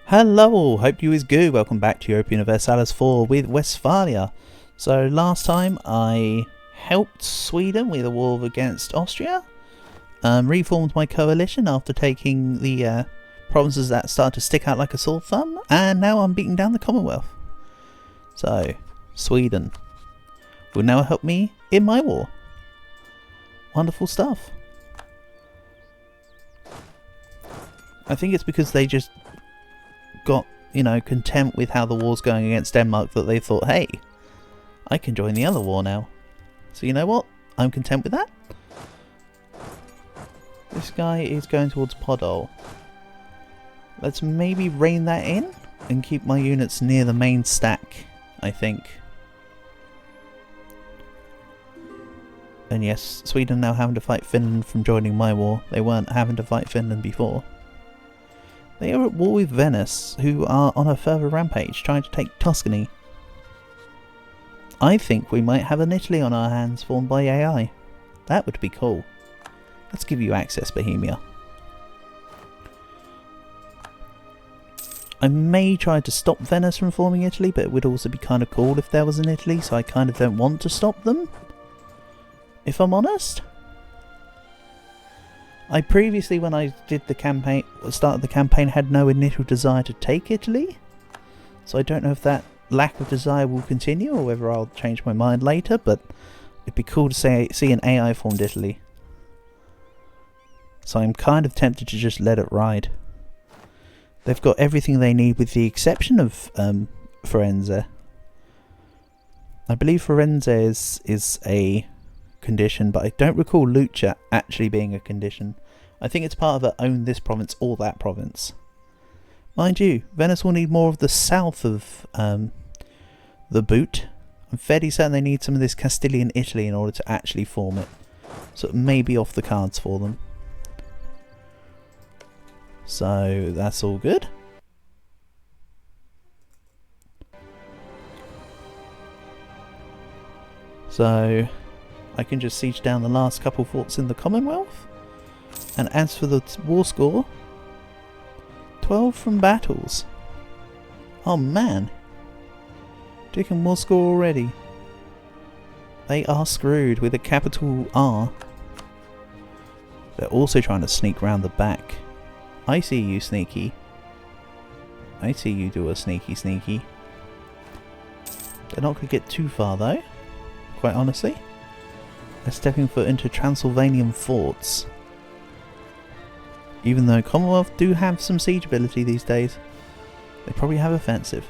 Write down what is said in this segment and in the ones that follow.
Hello all, hope you is good. Welcome back to EU4 4 with Westphalia. So last time I helped Sweden with a war against Austria. Reformed my coalition after taking the provinces that started to stick out like a sore thumb. And now I'm beating down the Commonwealth. So, Sweden will now help me in my war. Wonderful stuff. I think it's because they just got, content with how the war's going against Denmark that they thought, hey, I can join the other war now. So you know what? I'm content with that. This guy is going towards Podol. Let's maybe rein that in and keep my units near the main stack, I think. And yes, Sweden now having to fight Finland from joining my war. They weren't having to fight Finland before. They are at war with Venice, who are on a further rampage, trying to take Tuscany. I think we might have an Italy on our hands formed by AI. That would be cool. Let's give you access, Bohemia. I may try to stop Venice from forming Italy, but it would also be kind of cool if there was an Italy, so I kind of don't want to stop them, if I'm honest. I previously, when I did the campaign, started the campaign, had no initial desire to take Italy. So I don't know if that lack of desire will continue or whether I'll change my mind later, but it'd be cool to see an AI formed Italy. So I'm kind of tempted to just let it ride. They've got everything they need with the exception of Firenze. I believe Firenze is a condition, but I don't recall Lucca actually being a condition. I think it's part of a own this province or that province. Mind you, Venice will need more of the south of the boot. I'm fairly certain they need some of this Castilian Italy in order to actually form it. So it may be off the cards for them. So that's all good. So I can just siege down the last couple forts in the Commonwealth. And as for the war score, 12 from battles. Oh man. Taking war score already. They are screwed with a capital R. They're also trying to sneak round the back. I see you, sneaky. I see you do a sneaky. They're not going to get too far though, quite honestly. They're stepping foot into Transylvanian forts. Even though Commonwealth do have some siege ability these days, they probably have offensive.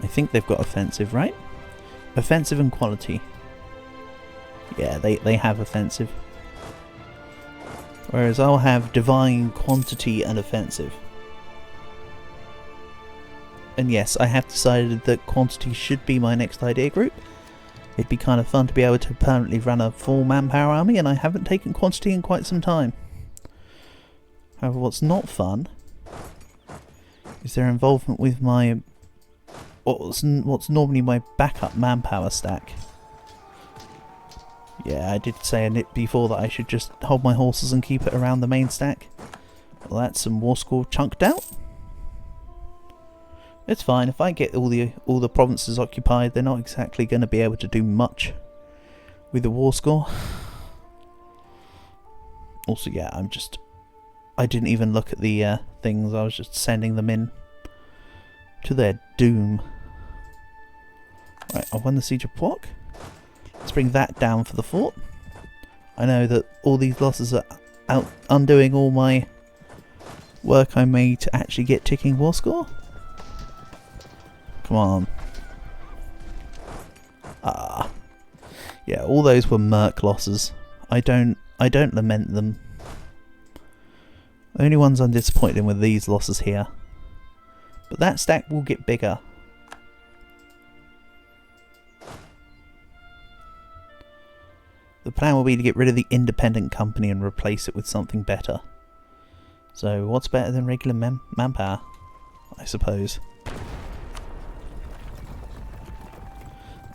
I think they've got offensive, right? Offensive and quality. Yeah, they have offensive. Whereas I'll have divine quantity and offensive. And yes, I have decided that quantity should be my next idea group. It'd be kind of fun to be able to permanently run a full manpower army, and I haven't taken quantity in quite some time. However, what's not fun is their involvement with my what's normally my backup manpower stack. Yeah, I did say in it before that I should just hold my horses and keep it around the main stack. Well, that's some war score chunked out. It's fine, if I get all the provinces occupied, they're not exactly going to be able to do much with the war score. Also, yeah, I didn't even look at the things, I was just sending them in to their doom. Right, I've won the Siege of Plock. Let's bring that down for the fort. I know that all these losses are out undoing all my work I made to actually get ticking war score. Come on. Ah. Yeah, all those were merc losses. I don't lament them. The only ones I'm disappointed in were these losses here. But that stack will get bigger. The plan will be to get rid of the independent company and replace it with something better. So what's better than regular manpower? I suppose.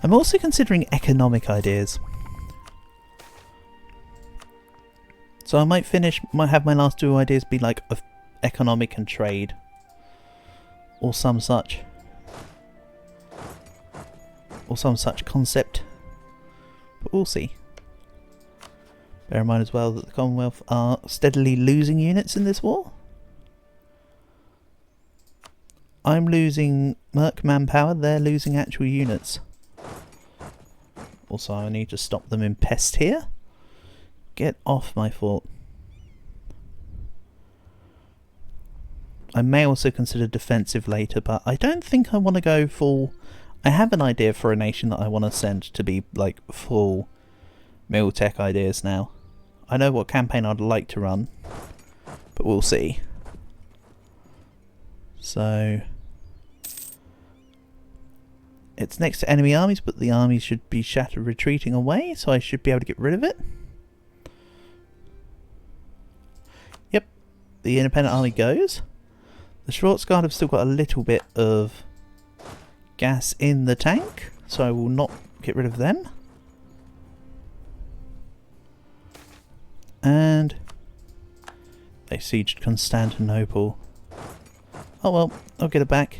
I'm also considering economic ideas. So I might have my last two ideas be like economic and trade. Or some such. Or some such concept. But we'll see. Bear in mind as well that the Commonwealth are steadily losing units in this war. I'm losing merc manpower, they're losing actual units. Also, I need to stop them in pest here. Get off my fort. I may also consider defensive later, but I don't think I want to go full... I have an idea for a nation that I want to send to be like full mil tech ideas now. I know what campaign I'd like to run, but we'll see. So... it's next to enemy armies, but the armies should be shattered retreating away, so I should be able to get rid of it. Yep, the independent army goes. The Schwarzguard have still got a little bit of gas in the tank, so I will not get rid of them. And they sieged Constantinople. Oh well, I'll get it back.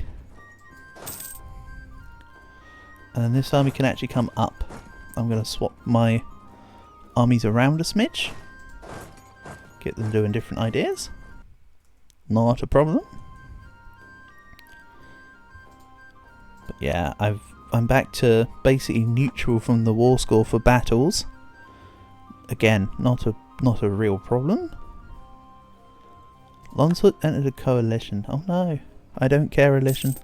And this army can actually come up. I'm going to swap my armies around a smidge. Get them doing different ideas. Not a problem. But yeah, I'm back to basically neutral from the war score for battles. Again, not a real problem. Lonswood entered a coalition. Oh no, I don't care, coalition.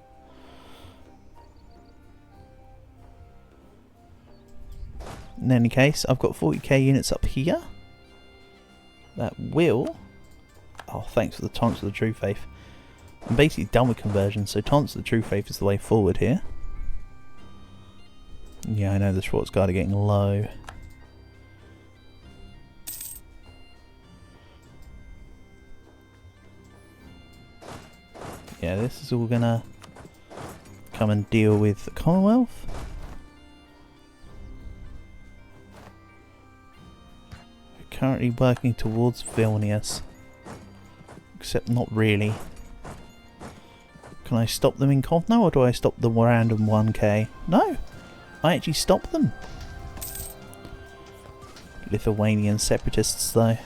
In any case, I've got 40k units up here. That will... oh, thanks for the taunts of the True Faith. I'm basically done with conversion, so taunts of the True Faith is the way forward here. Yeah, I know the Schwarzguard are getting low. Yeah, this is all gonna come and deal with the Commonwealth. Currently working towards Vilnius, except not really. Can I stop them in Kovno, or do I stop the random 1k? No, I actually stop them. Lithuanian separatists though,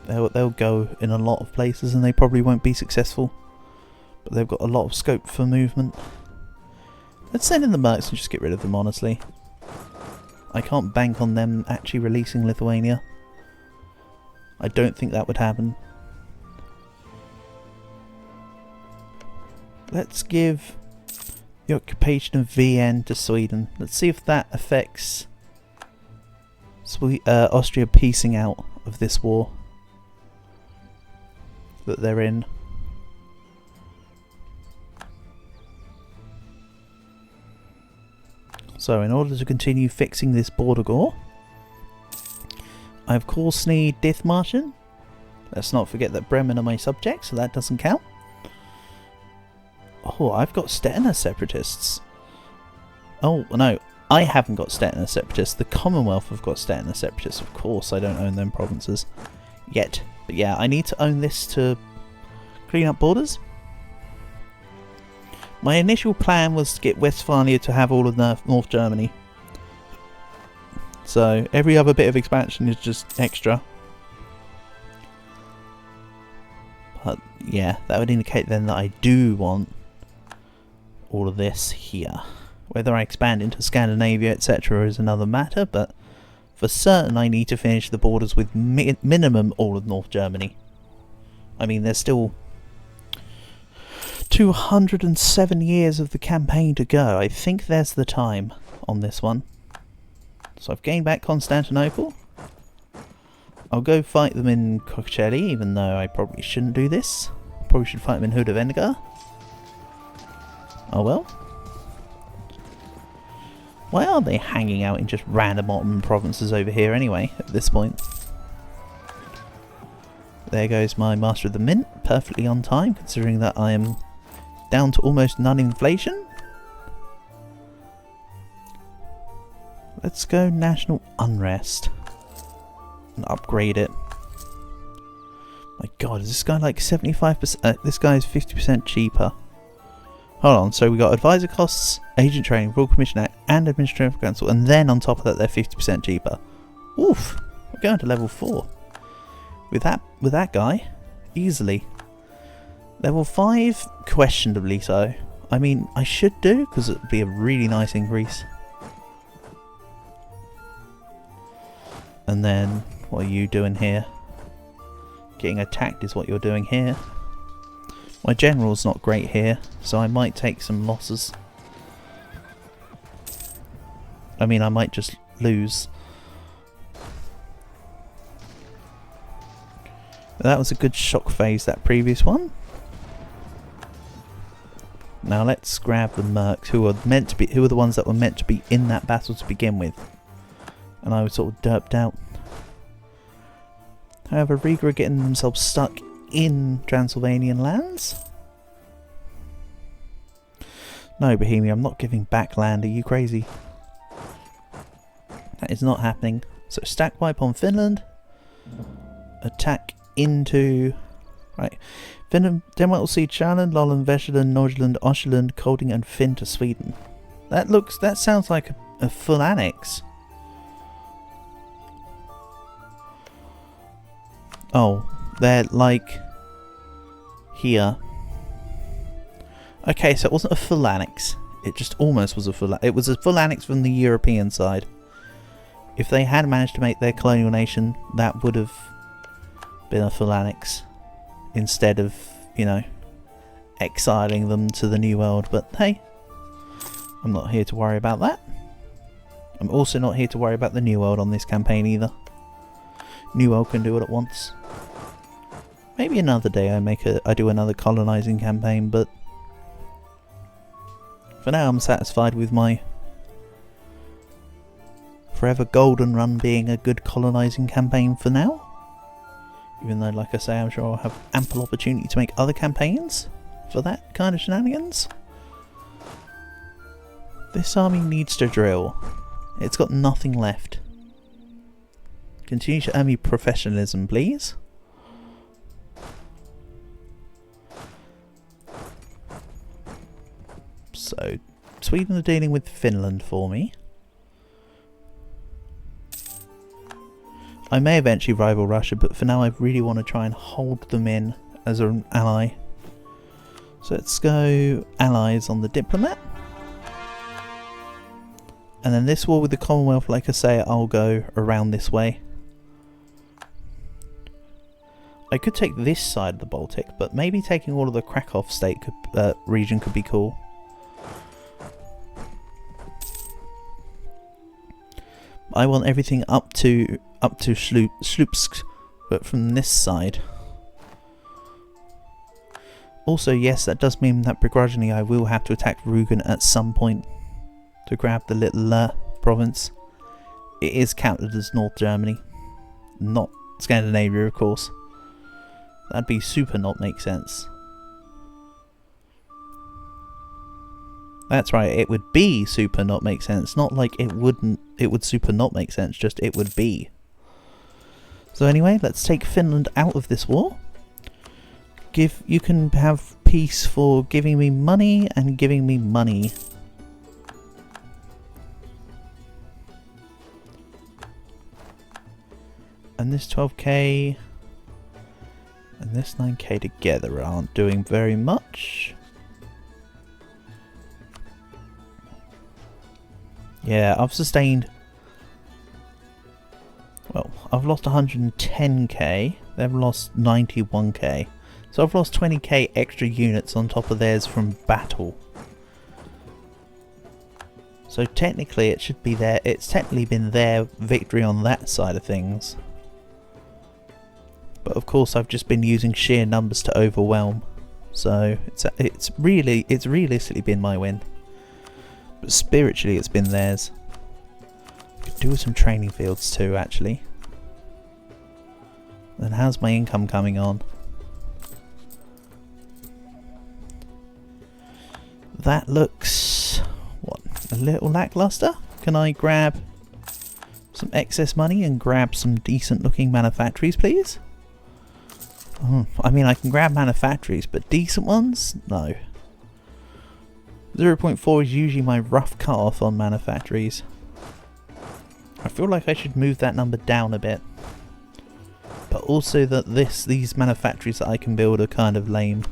they'll go in a lot of places and they probably won't be successful, but they've got a lot of scope for movement. Let's send in the mercs and just get rid of them, honestly. I can't bank on them actually releasing Lithuania. I don't think that would happen. Let's give the occupation of VN to Sweden. Let's see if that affects Austria piecing out of this war that they're in. So in order to continue fixing this border gore, I of course need Dithmarschen. Let's not forget that Bremen are my subjects, so that doesn't count. Oh, I've got Stettiner separatists. Oh, no, I haven't got Stettiner separatists. The Commonwealth have got Stettiner separatists. Of course, I don't own them provinces yet. But yeah, I need to own this to clean up borders. My initial plan was to get Westphalia to have all of North Germany. So every other bit of expansion is just extra. But yeah, that would indicate then that I do want all of this here. Whether I expand into Scandinavia, etc. is another matter, but for certain I need to finish the borders with minimum all of North Germany. I mean, there's still 207 years of the campaign to go. I think there's the time on this one. So I've gained back Constantinople. I'll go fight them in Kocheli, even though I probably shouldn't do this. Probably should fight them in Hudavenga. Oh well. Why are they hanging out in just random Ottoman provinces over here anyway, at this point? There goes my Master of the Mint, perfectly on time, considering that I am down to almost none inflation. Let's go National Unrest and upgrade it. My god, is this guy like 75%? This guy is 50% cheaper. Hold on, so we got advisor costs, agent training, Royal Commission Act, and Administrative Council, and then on top of that they're 50% cheaper. Oof! We're going to level 4. With that guy, easily. Level 5, questionably so. I mean, I should do, because it would be a really nice increase. And then, what are you doing here? Getting attacked is what you're doing here. My general's not great here, so I might take some losses. I mean, I might just lose. That was a good shock phase, that previous one. Now let's grab the mercs who are the ones that were meant to be in that battle to begin with. And I was sort of derped out. However, Riga are getting themselves stuck in Transylvanian lands. No, Bohemia, I'm not giving back land. Are you crazy? That is not happening. So stack wipe on Finland. Attack into... Right. Finland, Denmark will cede Sjælland, Lolland, Vestland, Nordjylland, Österland, Kolding and Fyn to Sweden. That sounds like a full annex. Oh, they're like here. Okay, so it wasn't a full annex. It just almost was a full. It was a full annex from the European side. If they had managed to make their colonial nation, that would have been a full annex, instead of, you know, exiling them to the New World. But hey, I'm not here to worry about that. I'm also not here to worry about the New World on this campaign either. New World can do it at once. Maybe another day I do another colonizing campaign, but for now I'm satisfied with my forever golden run being a good colonizing campaign for now. Even though, like I say, I'm sure I'll have ample opportunity to make other campaigns for that kind of shenanigans. This army needs to drill. It's got nothing left. Continue to earn me professionalism, please. So, Sweden are dealing with Finland for me. I may eventually rival Russia, but for now I really want to try and hold them in as an ally. So let's go allies on the diplomat. And then this war with the Commonwealth, like I say, I'll go around this way. I could take this side of the Baltic, but maybe taking all of the Krakow state region could be cool. I want everything up to Slupsk, but from this side. Also, yes, that does mean that begrudgingly I will have to attack Rügen at some point to grab the little province. It is counted as North Germany, not Scandinavia, of course. That'd be super not make sense. That's right, it would be super not make sense, not like it would super not make sense, just it would be. So anyway, let's take Finland out of this war. You can have peace for giving me money and giving me money. And this 12k and this 9k together aren't doing very much. Yeah, I've sustained... Well, I've lost 110k, they've lost 91k. So I've lost 20k extra units on top of theirs from battle. So technically it should be there, it's technically been their victory on that side of things. But of course I've just been using sheer numbers to overwhelm. So it's realistically been my win. But spiritually it's been theirs. Could do with some training fields too, actually. Then how's my income coming on? That looks, what, a little lackluster? Can I grab some excess money and grab some decent looking manufactories, please? I mean, I can grab manufactories, but decent ones? No. 0.4 is usually my rough cut-off on manufactories. I feel like I should move that number down a bit. But also that these manufactories that I can build are kind of lame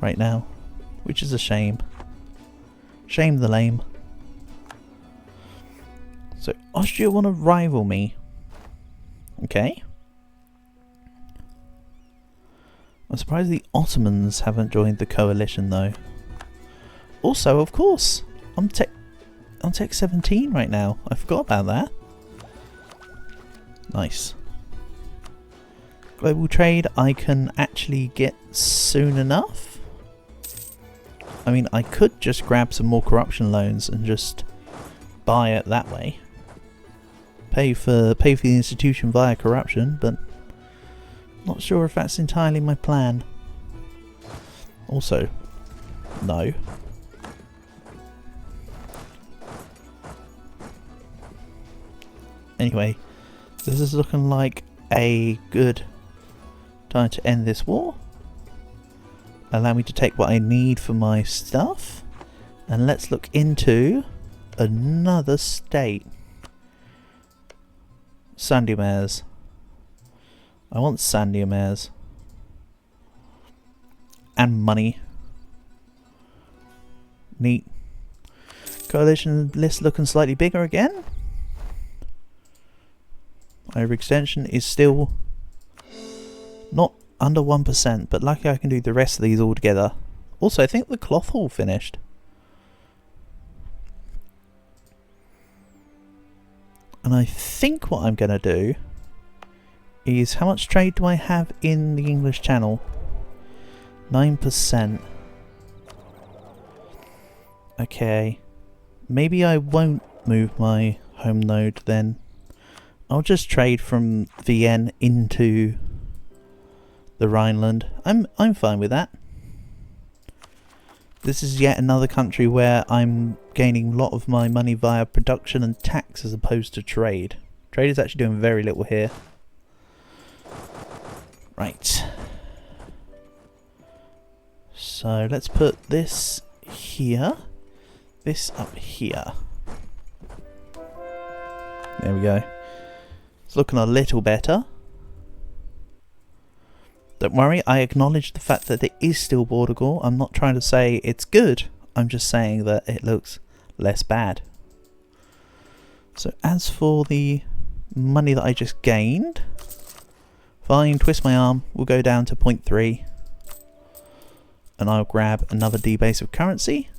right now. Which is a shame. Shame the lame. So, Austria want to rival me. Okay. I'm surprised the Ottomans haven't joined the coalition though. Also, of course, I'm tech 17 right now. I forgot about that. Nice. Global trade I can actually get soon enough. I mean, I could just grab some more corruption loans and just buy it that way. Pay for the institution via corruption, but not sure if that's entirely my plan. Also, no. Anyway, this is looking like a good time to end this war. Allow me to take what I need for my stuff. And let's look into another state. Sandimares. I want Sandimares. And money. Neat. Coalition list looking slightly bigger again. Overextension is still not under 1%, but lucky I can do the rest of these all together. Also, I think the cloth hall finished. And I think what I'm going to do is, how much trade do I have in the English Channel? 9%. Okay. Maybe I won't move my home node then. I'll just trade from Vienne into the Rhineland. I'm fine with that. This is yet another country where I'm gaining a lot of my money via production and tax as opposed to trade. Trade is actually doing very little here. Right. So let's put this here. This up here. There we go. It's looking a little better. Don't worry, I acknowledge the fact that it is still border gore. I'm not trying to say it's good. I'm just saying that it looks less bad. So as for the money that I just gained, fine, twist my arm, we'll go down to 0.3. And I'll grab another debase of currency.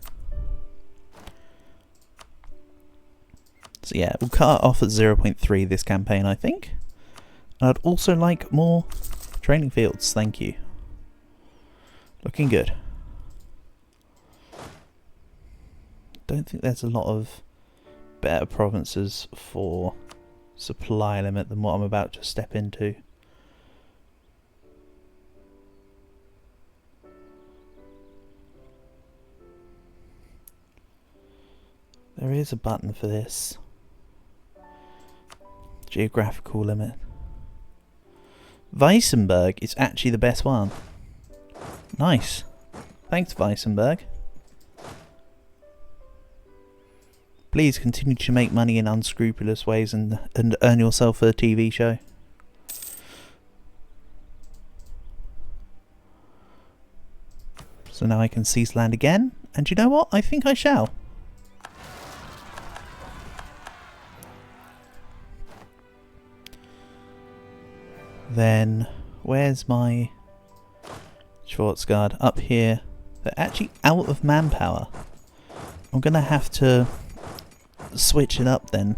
So yeah, we'll cut it off at 0.3 this campaign, I think. And I'd also like more training fields, thank you. Looking good. Don't think there's a lot of better provinces for supply limit than what I'm about to step into. There is a button for this. Geographical limit. Weissenberg is actually the best one. Nice. Thanks, Weissenberg. Please continue to make money in unscrupulous ways and earn yourself a TV show. So now I can seize land again. And you know what? I think I shall. Then, where's my Schwarzguard? Up here. They're actually out of manpower. I'm going to have to switch it up then.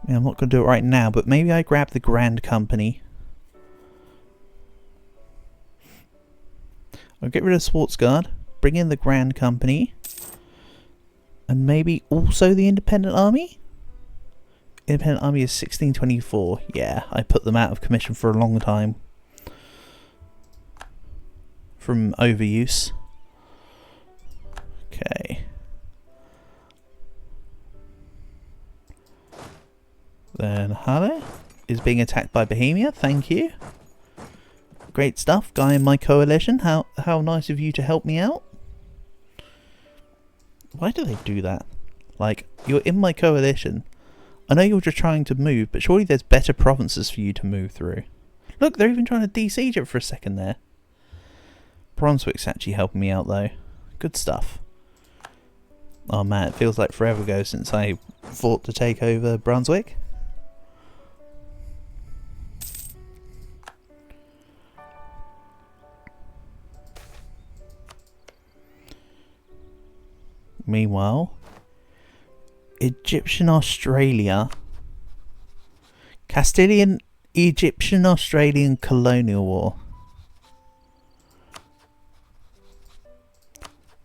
Yeah, I'm not going to do it right now, but maybe I grab the Grand Company. I'll get rid of Schwarzguard, bring in the Grand Company, and maybe also the Independent Army? Independent Army is 1624. Yeah, I put them out of commission for a long time. From overuse. Okay. Then Halle. is being attacked by Bohemia. Thank you. Great stuff, guy in my coalition. How nice of you to help me out. Why do they do that? Like, you're in my coalition. I know you're just trying to move, but surely there's better provinces for you to move through. Look, they're even trying to de-siege it for a second there. Brunswick's actually helping me out though. Good stuff. Oh man, it feels like forever ago since I fought to take over Brunswick. Meanwhile, Egyptian-Australia, Castilian, Egyptian-Australian colonial war.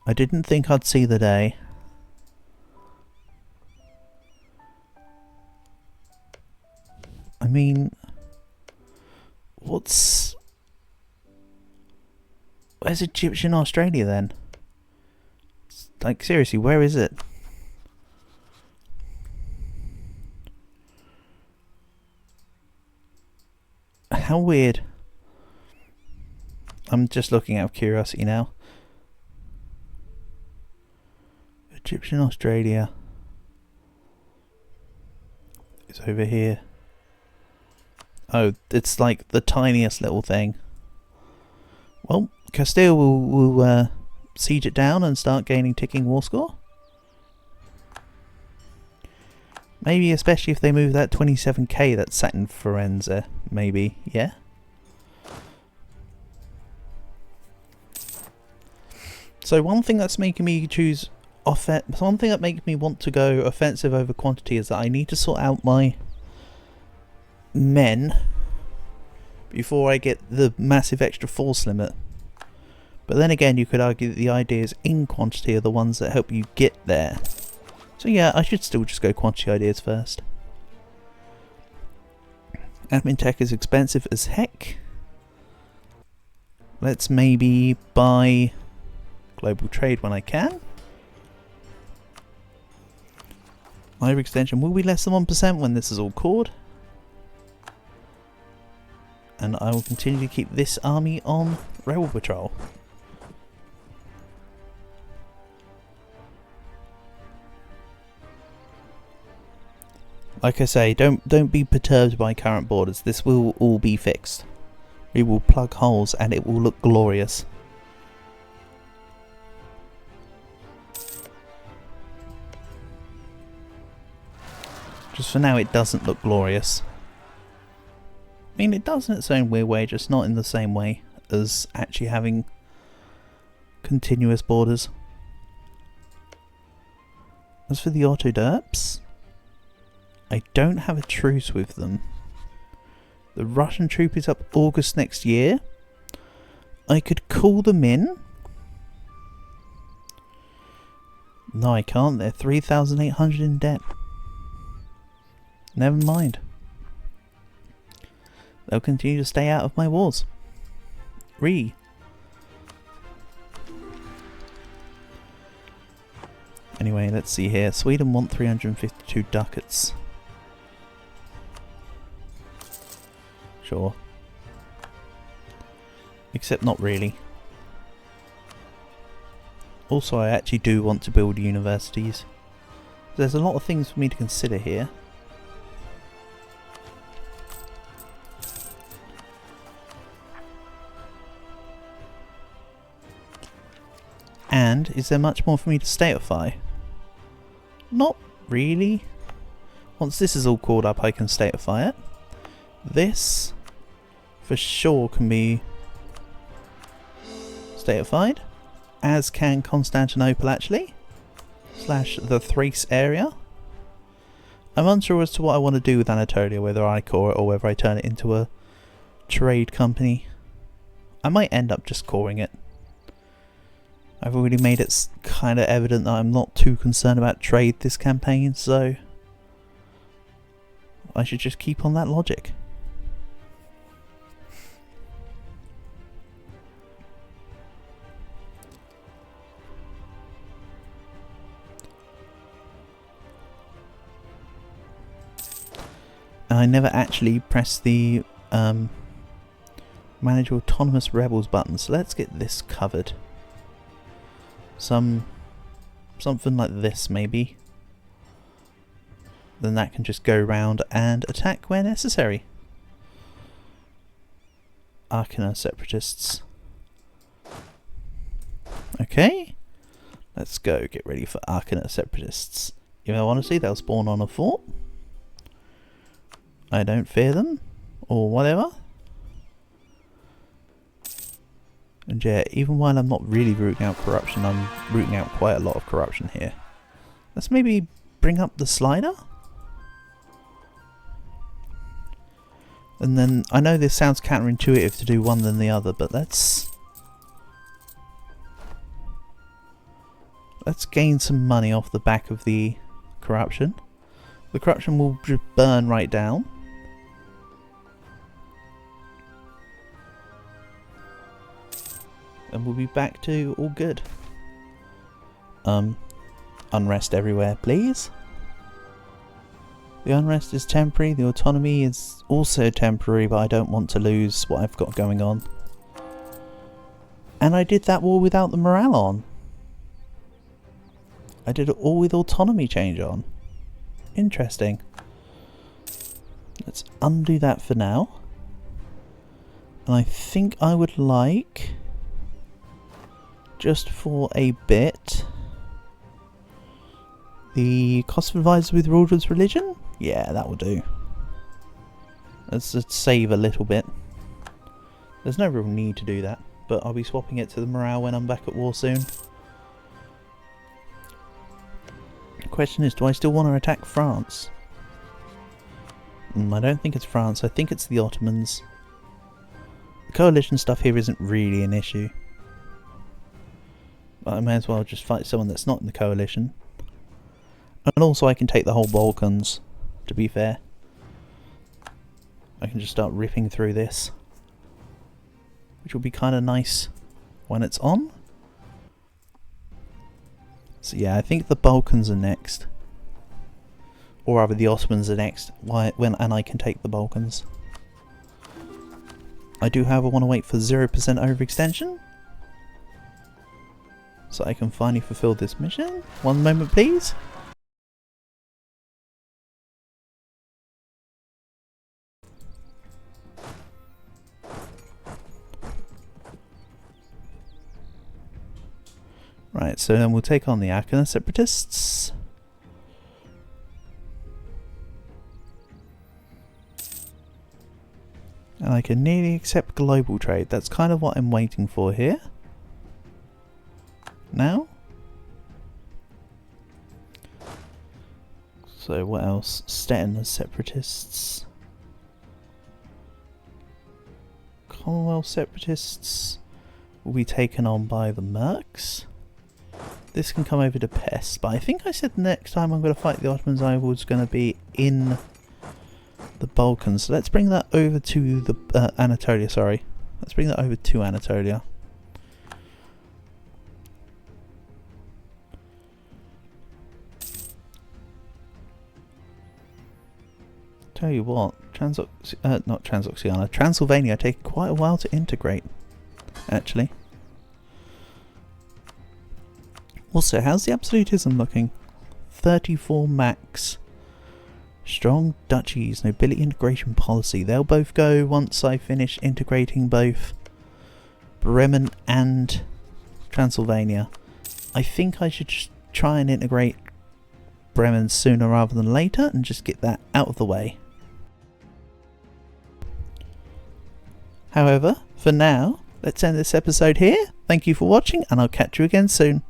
I didn't think I'd see the day. I mean, where's Egyptian Australia then? Like, seriously, where is it? How weird. I'm just looking out of curiosity now. Egyptian Australia is over here. Oh, it's like the tiniest little thing. Well, Castile will siege it down and start gaining ticking war score. Maybe especially if they move that 27k that's sat in Firenze. Maybe, yeah? So one thing that's making me choose one thing that makes me want to go offensive over quantity is that I need to sort out my men before I get the massive extra force limit. But then again, you could argue that the ideas in quantity are the ones that help you get there. So yeah, I should still just go quantity ideas first. Admin tech is expensive as heck. Let's maybe buy global trade when I can. Library extension will be less than 1% when this is all cored. And I will continue to keep this army on rail patrol. Like I say, don't be perturbed by current borders. This will all be fixed. We will plug holes and it will look glorious. Just for now, it doesn't look glorious. I mean, it does in its own weird way, just not in the same way as actually having continuous borders. As for the Autoderps, I don't have a truce with them. The Russian troop is up August next year. I could call them in. No, I can't. They're 3,800 in debt. Never mind. They'll continue to stay out of my wars. Anyway, let's see here. Sweden want 352 ducats. Sure. Except not really. Also, I actually do want to build universities. There's a lot of things for me to consider here. And is there much more for me to statify? Not really. Once this is all called up, I can statify it. This, for sure, can be stateified, as can Constantinople actually, / the Thrace area. I'm unsure as to what I want to do with Anatolia, whether I core it or whether I turn it into a trade company. I might end up just coring it. I've already made it kind of evident that I'm not too concerned about trade this campaign, so I should just keep on that logic. And I never actually pressed the manage autonomous rebels button, so let's get this covered. Something like this maybe. Then that can just go round and attack where necessary. Arkana separatists. Okay, let's go get ready for Arkana separatists. If I want to see, they'll spawn on a fort. I don't fear them, or whatever. And yeah, even while I'm not really rooting out corruption, I'm rooting out quite a lot of corruption here. Let's maybe bring up the slider. And then, I know this sounds counterintuitive to do one than the other, but let's gain some money off the back of the corruption. The corruption will just burn right down. And we'll be back to all good. Unrest everywhere, please. The unrest is temporary, the autonomy is also temporary, but I don't want to lose what I've got going on. And I did that war without the morale on. I did it all with autonomy change on. Interesting. Let's undo that for now. And I think I would like, just for a bit, the cost of advisors with Rulers religion? Yeah, that will do. Let's just save a little bit. There's no real need to do that, but I'll be swapping it to the morale when I'm back at war soon. The question is, do I still want to attack France? I don't think it's France, I think it's the Ottomans. The coalition stuff here isn't really an issue. But I may as well just fight someone that's not in the coalition. And also I can take the whole Balkans, to be fair. I can just start ripping through this. Which will be kind of nice when it's on. So yeah, I think the Balkans are next. Or rather the Ottomans are next, and I can take the Balkans. I do however want to wait for 0% overextension. So I can finally fulfill this mission. One moment please. Right, so then we'll take on the Arkana separatists. And I can nearly accept global trade. That's kind of what I'm waiting for here. Now. So what else? Stettin separatists. Commonwealth separatists will be taken on by the Mercs. This can come over to Pest, but I think I said next time I'm going to fight the Ottomans I was going to be in the Balkans. So let's bring that over to the Anatolia, sorry. Let's bring that over to Anatolia. Tell you what, Transylvania take quite a while to integrate, actually. Also, how's the absolutism looking? 34 max. Strong duchies, nobility integration policy. They'll both go once I finish integrating both Bremen and Transylvania. I think I should just try and integrate Bremen sooner rather than later and just get that out of the way. However, for now, let's end this episode here. Thank you for watching and I'll catch you again soon.